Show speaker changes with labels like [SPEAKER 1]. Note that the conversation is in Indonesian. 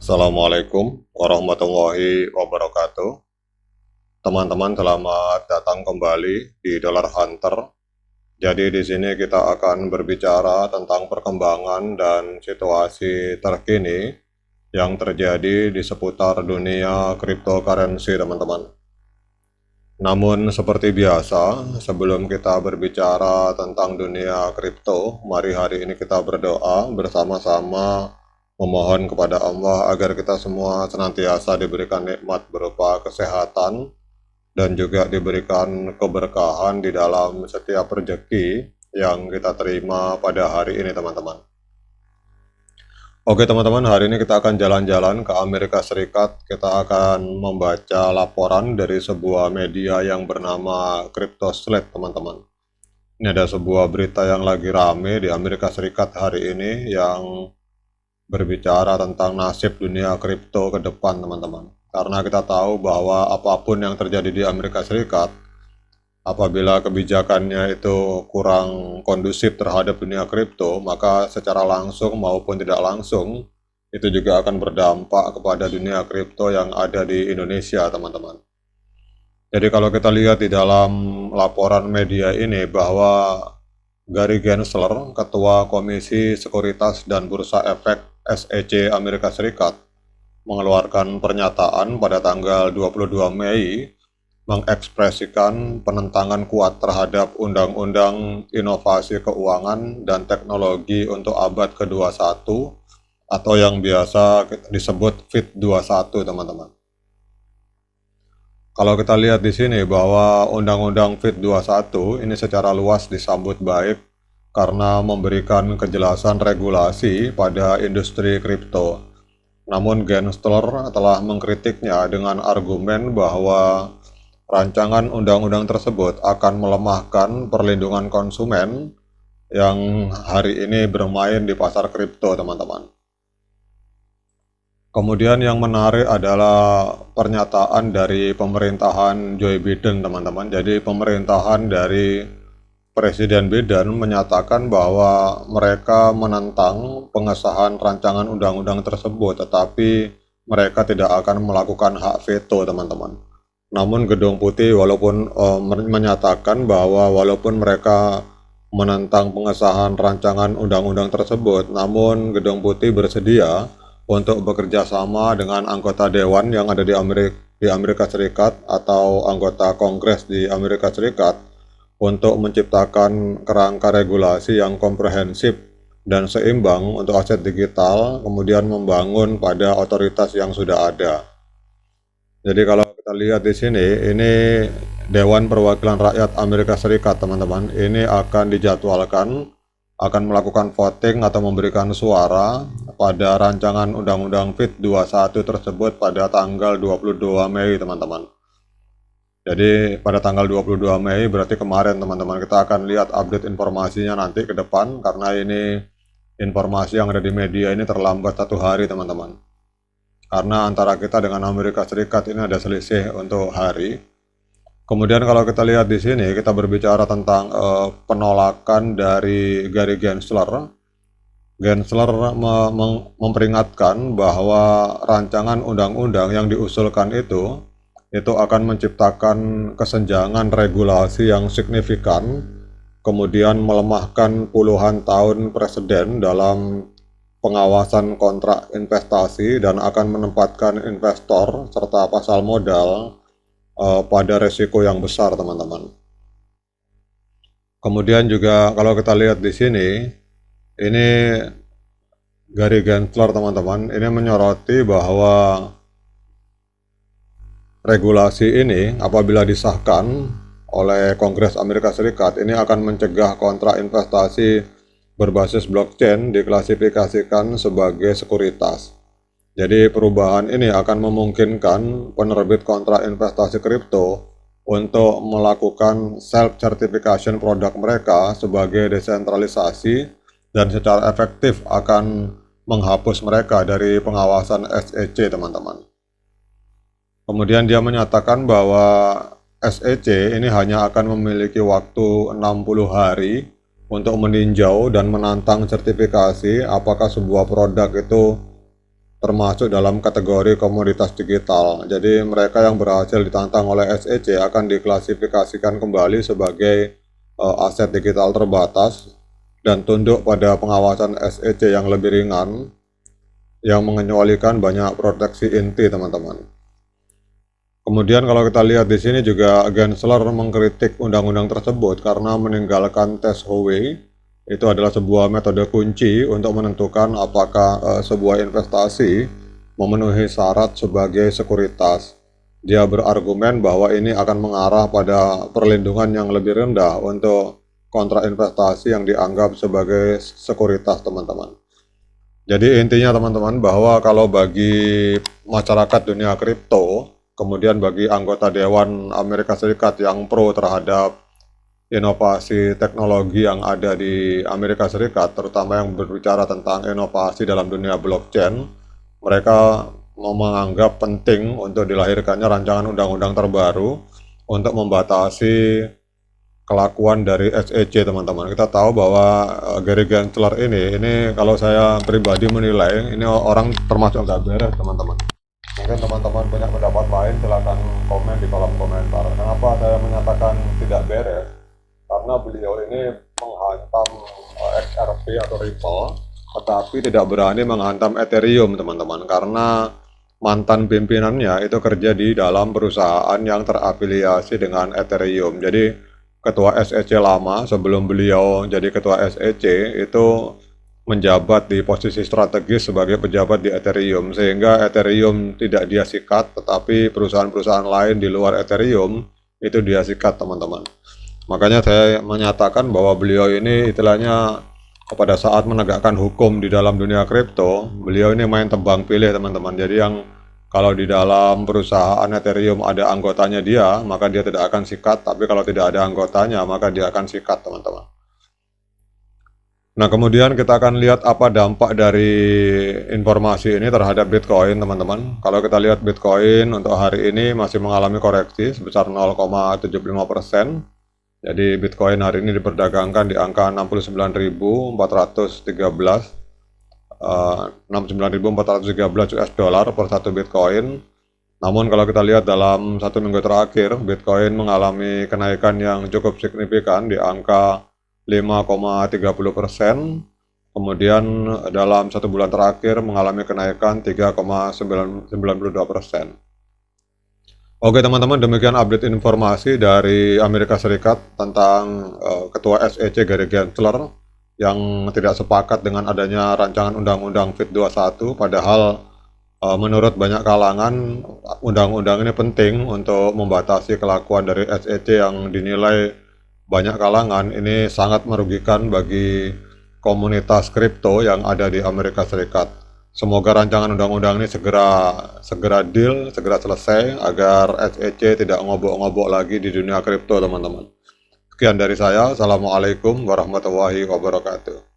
[SPEAKER 1] Assalamualaikum warahmatullahi wabarakatuh. Teman-teman, selamat datang kembali di Dollar Hunter. Jadi di sini kita akan berbicara tentang perkembangan dan situasi terkini yang terjadi di seputar dunia cryptocurrency, teman-teman. Namun seperti biasa, sebelum kita berbicara tentang dunia kripto, mari hari ini kita berdoa bersama-sama memohon kepada Allah agar kita semua senantiasa diberikan nikmat berupa kesehatan dan juga diberikan keberkahan di dalam setiap rezeki yang kita terima pada hari ini, teman-teman. Oke teman-teman, hari ini kita akan jalan-jalan ke Amerika Serikat. Kita akan membaca laporan dari sebuah media yang bernama CryptoSlate, teman-teman. Ini ada sebuah berita yang lagi rame di Amerika Serikat hari ini yang berbicara tentang nasib dunia kripto ke depan, teman-teman. Karena kita tahu bahwa apapun yang terjadi di Amerika Serikat, apabila kebijakannya itu kurang kondusif terhadap dunia kripto, maka secara langsung maupun tidak langsung, itu juga akan berdampak kepada dunia kripto yang ada di Indonesia, teman-teman. Jadi kalau kita lihat di dalam laporan media ini bahwa Gary Gensler, Ketua Komisi Sekuritas dan Bursa Efek SEC Amerika Serikat, mengeluarkan pernyataan pada tanggal 22 Mei mengekspresikan penentangan kuat terhadap Undang-Undang Inovasi Keuangan dan Teknologi untuk abad ke-21 atau yang biasa disebut FIT 21, teman-teman. Kalau kita lihat di sini bahwa Undang-Undang FIT 21 ini secara luas disambut baik karena memberikan kejelasan regulasi pada industri kripto. Namun Gensler telah mengkritiknya dengan argumen bahwa rancangan undang-undang tersebut akan melemahkan perlindungan konsumen yang hari ini bermain di pasar kripto, teman-teman. Kemudian yang menarik adalah pernyataan dari pemerintahan Joe Biden, teman-teman. Jadi pemerintahan dari Presiden Biden menyatakan bahwa mereka menentang pengesahan rancangan undang-undang tersebut, tetapi mereka tidak akan melakukan hak veto, teman-teman. Namun Gedung Putih walaupun menyatakan bahwa walaupun mereka menentang pengesahan rancangan undang-undang tersebut, namun Gedung Putih bersedia untuk bekerja sama dengan anggota dewan yang ada di Amerika Serikat atau anggota Kongres di Amerika Serikat untuk menciptakan kerangka regulasi yang komprehensif dan seimbang untuk aset digital, kemudian membangun pada otoritas yang sudah ada. Jadi kalau kita lihat di sini, ini Dewan Perwakilan Rakyat Amerika Serikat, teman-teman, ini akan dijadwalkan akan melakukan voting atau memberikan suara pada rancangan Undang-Undang FIT 21 tersebut pada tanggal 22 Mei, teman-teman. Jadi pada tanggal 22 Mei berarti kemarin, teman-teman, kita akan lihat update informasinya nanti ke depan karena ini informasi yang ada di media ini terlambat 1 hari, teman-teman. Karena antara kita dengan Amerika Serikat ini ada selisih untuk hari. Kemudian kalau kita lihat di sini, kita berbicara tentang penolakan dari Gary Gensler. Gensler memperingatkan bahwa rancangan undang-undang yang diusulkan itu akan menciptakan kesenjangan regulasi yang signifikan, kemudian melemahkan puluhan tahun preseden dalam pengawasan kontrak investasi dan akan menempatkan investor serta pasar modal pada resiko yang besar, teman-teman. Kemudian juga kalau kita lihat di sini, ini Gary Gensler, teman-teman, ini menyoroti bahwa regulasi ini apabila disahkan oleh Kongres Amerika Serikat ini akan mencegah kontrak investasi berbasis blockchain diklasifikasikan sebagai sekuritas. Jadi perubahan ini akan memungkinkan penerbit kontrak investasi kripto untuk melakukan self-certification produk mereka sebagai desentralisasi dan secara efektif akan menghapus mereka dari pengawasan SEC, teman-teman. Kemudian dia menyatakan bahwa SEC ini hanya akan memiliki waktu 60 hari untuk meninjau dan menantang sertifikasi apakah sebuah produk itu termasuk dalam kategori komoditas digital. Jadi mereka yang berhasil ditantang oleh SEC akan diklasifikasikan kembali sebagai aset digital terbatas dan tunduk pada pengawasan SEC yang lebih ringan yang mengecualikan banyak proteksi inti, teman-teman. Kemudian kalau kita lihat di sini juga Gensler mengkritik undang-undang tersebut karena meninggalkan tes Howey. Itu adalah sebuah metode kunci untuk menentukan apakah sebuah investasi memenuhi syarat sebagai sekuritas. Dia berargumen bahwa ini akan mengarah pada perlindungan yang lebih rendah untuk kontrak investasi yang dianggap sebagai sekuritas, teman-teman. Jadi intinya teman-teman bahwa kalau bagi masyarakat dunia kripto, kemudian bagi anggota Dewan Amerika Serikat yang pro terhadap inovasi teknologi yang ada di Amerika Serikat, terutama yang berbicara tentang inovasi dalam dunia blockchain, mereka menganggap penting untuk dilahirkannya rancangan undang-undang terbaru untuk membatasi kelakuan dari SEC, teman-teman. Kita tahu bahwa Gary Gensler ini kalau saya pribadi menilai ini orang termasuk nggak beres, teman-teman. Mungkin teman-teman punya pendapat lain, silahkan komen di kolom komentar. Kenapa saya menyatakan tidak beres? Karena beliau ini menghantam XRP atau Ripple, tetapi tidak berani menghantam Ethereum, teman-teman, karena mantan pimpinannya itu kerja di dalam perusahaan yang terafiliasi dengan Ethereum. Jadi ketua SEC lama sebelum beliau jadi ketua SEC itu menjabat di posisi strategis sebagai pejabat di Ethereum, sehingga Ethereum tidak dia sikat, tetapi perusahaan-perusahaan lain di luar Ethereum itu dia sikat, teman-teman. Makanya saya menyatakan bahwa beliau ini istilahnya pada saat menegakkan hukum di dalam dunia kripto, beliau ini main tebang pilih, teman-teman. Jadi yang kalau di dalam perusahaan Ethereum ada anggotanya dia, maka dia tidak akan sikat, tapi kalau tidak ada anggotanya, maka dia akan sikat, teman-teman. Nah, kemudian kita akan lihat apa dampak dari informasi ini terhadap Bitcoin, teman-teman. Kalau kita lihat Bitcoin untuk hari ini masih mengalami koreksi sebesar 0,75%. Jadi Bitcoin hari ini diperdagangkan di angka 69.413 US dollar per satu Bitcoin. Namun kalau kita lihat dalam 1 minggu terakhir, Bitcoin mengalami kenaikan yang cukup signifikan di angka 5,30%. Kemudian dalam 1 bulan terakhir mengalami kenaikan 3,92%. Oke teman-teman, demikian update informasi dari Amerika Serikat tentang Ketua SEC Gary Gensler yang tidak sepakat dengan adanya rancangan undang-undang FIT 21, padahal menurut banyak kalangan undang-undang ini penting untuk membatasi kelakuan dari SEC yang dinilai banyak kalangan ini sangat merugikan bagi komunitas kripto yang ada di Amerika Serikat. Semoga rancangan undang-undang ini segera deal, segera selesai agar SEC tidak ngobok-ngobok lagi di dunia kripto, teman-teman. Sekian dari saya. Assalamualaikum warahmatullahi wabarakatuh.